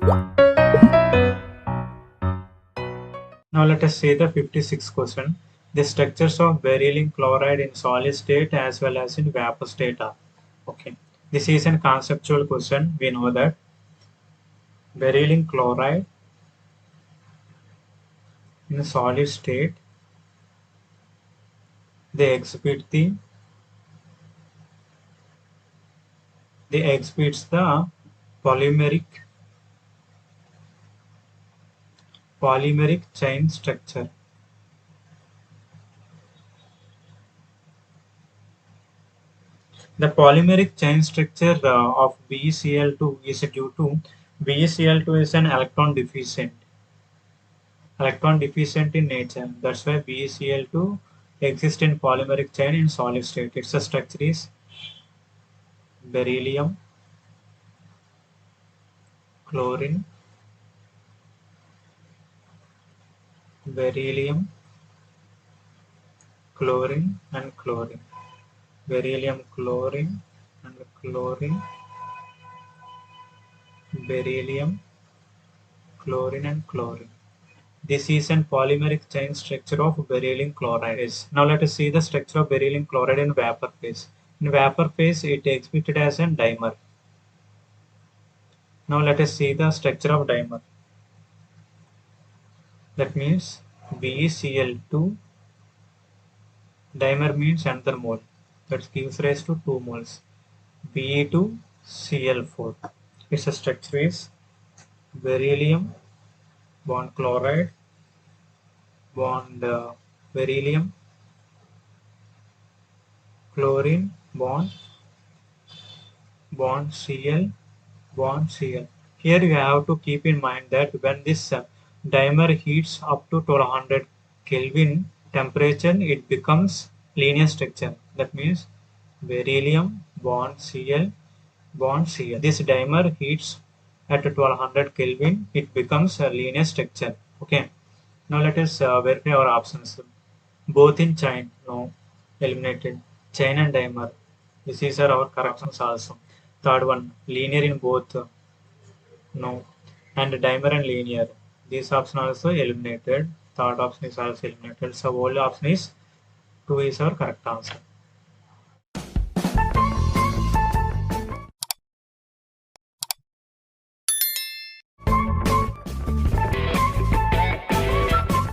Now let us see the 56th question. The structures of beryllium chloride in solid state as well as in vapor state are. Okay. This is a conceptual question. We know that beryllium chloride in a solid state, they exhibit the polymeric chain structure. The polymeric chain structure of BeCl2 is due to BeCl2 is an electron deficient in nature. That's why BeCl2 exists in polymeric chain in solid state. Its structure is beryllium, chlorine, beryllium, chlorine, and chlorine. Beryllium, chlorine, and chlorine, beryllium, chlorine, and chlorine. This is a polymeric chain structure of beryllium chloride. Now let us see the structure of beryllium chloride in vapor phase. In vapor phase, it exhibited as a dimer. Now let us see the structure of dimer. That means BeCl2. Dimer means another mole. That gives rise to 2 moles. Be2Cl4. Its structure is beryllium bond chloride bond beryllium, chlorine bond Cl bond Cl. Here you have to keep in mind that when this dimer heats up to 1200 Kelvin temperature, it becomes linear structure. That means beryllium bond Cl bond Cl. This dimer heats at 1200 Kelvin, it becomes a linear structure. Okay. Now let us verify our options. Both in chain, no, eliminated. Chain and dimer. This is our corrections also. Third one, linear in both, no. And dimer and linear. This option also eliminated. Third option is also eliminated. So only option is 2 is our correct answer.